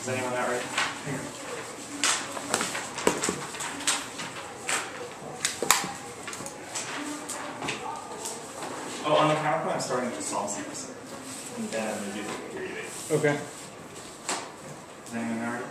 Is anyone that right? Oh, on the counterpoint, I'm starting with the solve sequence. And then I'm going to do the theory debate. Okay. Is anyone that right?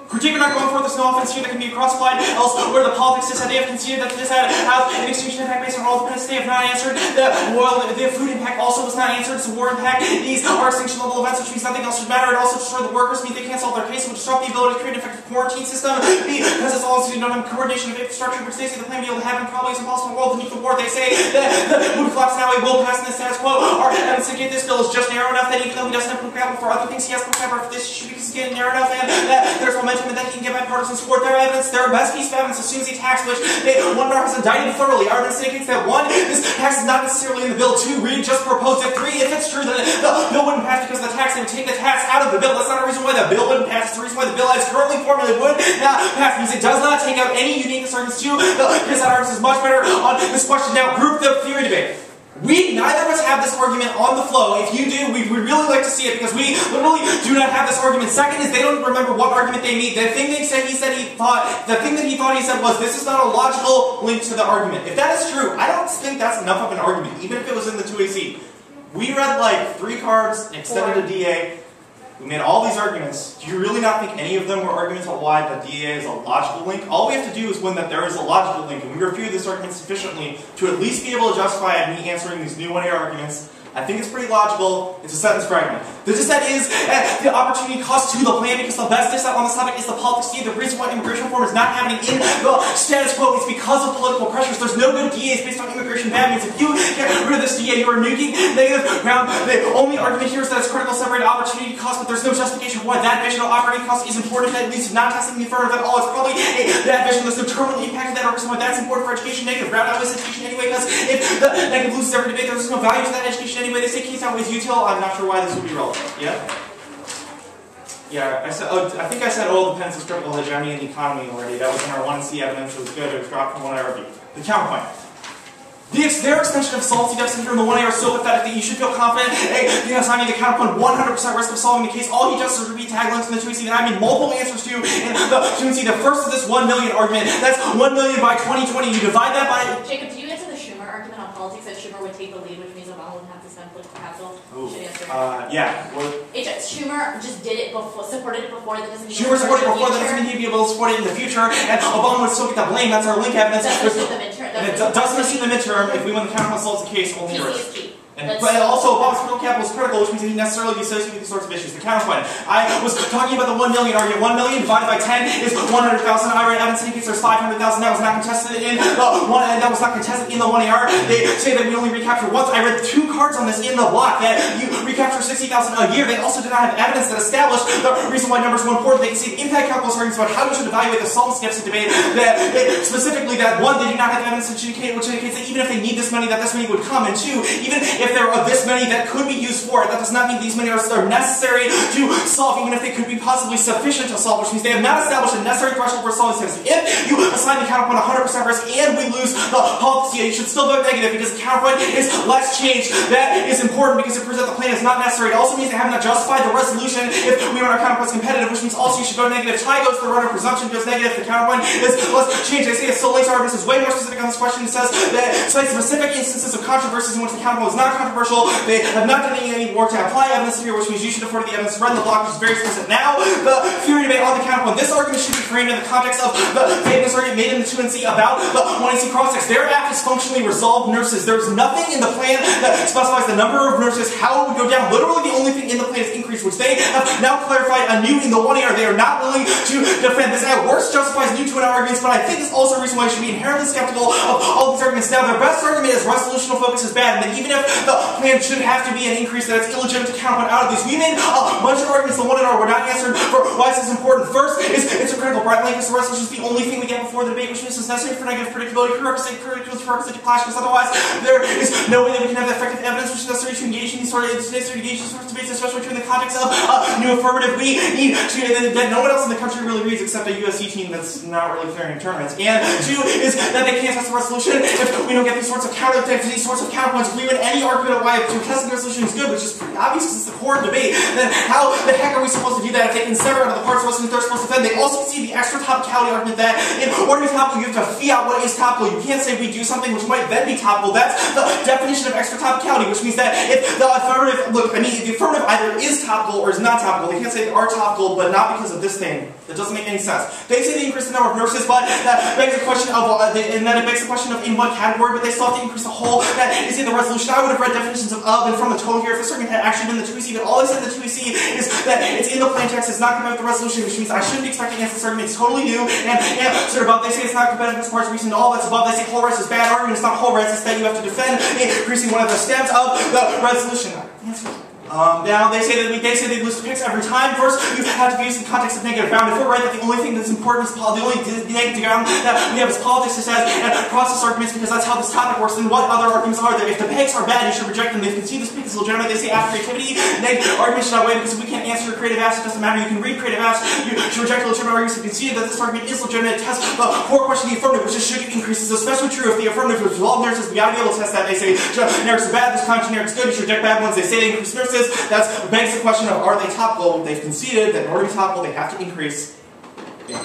Critique or not going forth, there's no offense here that can be cross-applied, else where the politics is that they have conceded that this had an extinction impact based on all dependence they have not answered. The food impact also was not answered, it's a war impact. These are extinction level events, which means nothing else should matter. It also destroy the workers, means they can't solve their case, it would disrupt the ability to create an effective quarantine system. Because it's all instituted on coordination of infrastructure, which they say the plan to be able to happen probably is impossible in the world to meet the war. They say that the mood collapse now, it will pass in the status quo. Our evidence to get this bill is just narrow enough that even though he doesn't have proof for other things, he has proof for this issue because it's getting narrow enough, and that there's momentum and that he can get bipartisan support. Their evidence, their best piece of evidence assumes a tax which 1NR has indicted thoroughly. Our evidence indicates that 1, this tax is not necessarily in the bill. 2, Reed just proposed it. 3, if it's true that the bill wouldn't pass because of the tax, they would take the tax out of the bill. That's not a reason why the bill wouldn't pass. It's the reason why the bill as currently formulated would not pass, because it does not take out any uniqueness arguments to because that argument is much better on this question. Now, group the theory debate. Neither of us have this argument on the flow. If you do, we'd really like to see it because we literally do not have this argument. Second is they don't remember what argument they made. The thing they said the thing that he thought he said was, this is not a logical link to the argument. If that is true, I don't think that's enough of an argument, even if it was in the 2AC. We read like 3 cards, extended a DA. We made all these arguments. Do you really not think any of them were arguments on why the DA is a logical link? All we have to do is win that there is a logical link, and we refute this argument sufficiently to at least be able to justify me answering these new 1A arguments. I think it's pretty logical. It's a sentence fragment. The dissent is the opportunity cost to the plan because the best dissent on this topic is the politics DA. The reason why immigration reform is not happening in the status quo is because of political pressures. There's no good DAs based on immigration bad means. If you get rid of this DA, you are nuking negative ground. The only argument here is that it's critical separated opportunity cost, but there's no justification for why that vision of operating cost is important. That leads to not testing the affirmative at all. It's probably a bad vision. There's no terminal impact of that argument. Why that's important for education. Negative ground out with education anyway, because if the negative loses every debate, there's no value to that education anyway. They say case out with util. I'm not sure why this would be relevant. Yeah? Yeah, I think I said oil depends is critical hegemony in the economy already. That was in our 1C evidence. It was good. It was dropped from what I reviewed. The counterpoint. Their extension of solvency deficit here in the 1A are so pathetic that you should feel confident. Because I mean the counterpoint 100% risk of solving the case. All he does is repeat taglines in the 2AC that I made multiple answers to in the 2AC. The first is this 1 million argument. That's 1 million by 2020. You divide that by... Jacob, do you answer the Schumer argument on politics that Schumer would take the lead, which means Obama wouldn't have to spend political capital? Yeah. Schumer just did it before, supported it before, that doesn't mean Schumer supported it before, that doesn't mean he'd be able to support it in the future, and Obama would still get the blame. That's our link evidence. It doesn't receive the midterm. If we win the counterpoint solves the case, only risk. But But also, Obama's political capital is critical, which means that he necessarily be associated with these sorts of issues. The counterpoint. I was talking about the 1 million argument. 1 million divided by 10 is 100,000. I read evidence indicates there's 500,000. That was not contested in the 1AR. They say that we only recapture once. I read 2 cards on this in the block that you recapture 60,000 a year. They also did not have evidence that established the reason why numbers were important. They can see the impact calculus arguments about how we should evaluate the solvency deficit debate. Specifically, that 1, they do not have evidence which indicates that even if they need this money, that this money would come. And 2, even if there are this many that could be used for it, that does not mean these many are necessary to solve, even if they could be possibly sufficient to solve, which means they have not established a necessary threshold for solving deficit. If you assign the counterpoint 100% risk and we lose the policy, you should still vote negative because the counterpoint is less changed. That is important because it proves that the plan is not necessary. It also means they have not justified the resolution if we run our counterpoints competitive, which means also you should vote negative. Tie goes to the runner, presumption goes negative. The counterpoint is less changed. They say it's still later. This is way more specific on this question. It says that cites specific instances of controversies in which the counterpoint is not controversial. They have not done any work to apply evidence here, which means you should defer to the evidence read in the block, which is very explicit. Now, the theory debate on the counterpoint. This argument should be framed in the context of the famous argument made in the 2NC about the 1AC cross-checks. Their act is functionally resolved nurses. There's nothing in the plan that specifies the number of nurses, how it would go down. Literally, the only thing in the plan is increase, which they have now clarified anew in the 1AR. They are not willing to defend. This at worst justifies new 2NR arguments, but I think it's also a reason why you should be inherently skeptical of all these arguments. Now, their best argument is resolutional focus is bad, and that even if the plan should have to be an increase, that it's illegitimate to counterpoint out of these. We made a bunch of arguments. The 1NR were not answered for why this is important. First is it's a critical bright line because the resolution is the only thing we get before the debate, which means it's necessary for negative predictability, prerequisite clash, because otherwise there is no way that we can have effective evidence which is necessary to engage in these sort of debates, especially in the context of new affirmative. We need to that no one else in the country really reads except a USC team that's not really clearing in tournaments. And 2 is that they can't test the resolution if we don't get these sorts of counterpoints. If we win any argument argument of why testing the resolution is good, which is pretty obvious because it's the core debate, then how the heck are we supposed to do that if they can sever out of the parts of resolution they're supposed to defend? They also see the extra topicality argument that in order to be topical, you have to fee out what is topical. You can't say we do something which might then be topical. That's the definition of extra topicality, which means that if the affirmative, the affirmative either is topical or is not topical. They can't say they are topical, but not because of this thing. That doesn't make any sense. They say they increase the number of nurses, but that begs the question of, and then it begs the question of in what category, but they still have to increase the whole that is in the resolution. I would have read definitions of and from the total here if this argument had actually been the 2EC, but all I said in the 2EC is that it's in the plain text, it's not competitive with the resolution, which means I shouldn't be expecting against this argument. It's totally new, and sort of above, they say it's not competitive with parts reason, all that's above, they say whole res is bad argument, it's not whole res, it's that you have to defend increasing one of the stems of the resolution. Now they say they lose the picks every time. First, you have to be used in the context of negative bound. If we're right that the only thing that's important is the only negative bound that we have is politics, it says, and process arguments because that's how this topic works. Then what other arguments are there? If the pegs are bad, you should reject them. They concede this pick is legitimate. They say after creativity, negative arguments should outweigh because if we can't answer your creative ask, it doesn't matter. You can read creative ask. You should reject the legitimate arguments. You concede that this argument is legitimate. Test the core question of the affirmative, which is should it increase. It's especially true if the affirmative is all nurses. We gotta be able to test that. They say generics are bad. This time generics good. You should reject bad ones. They say they increase nurses. That's begs the question of are they topical? They've conceded that in order to be topical, they have to increase. Yeah.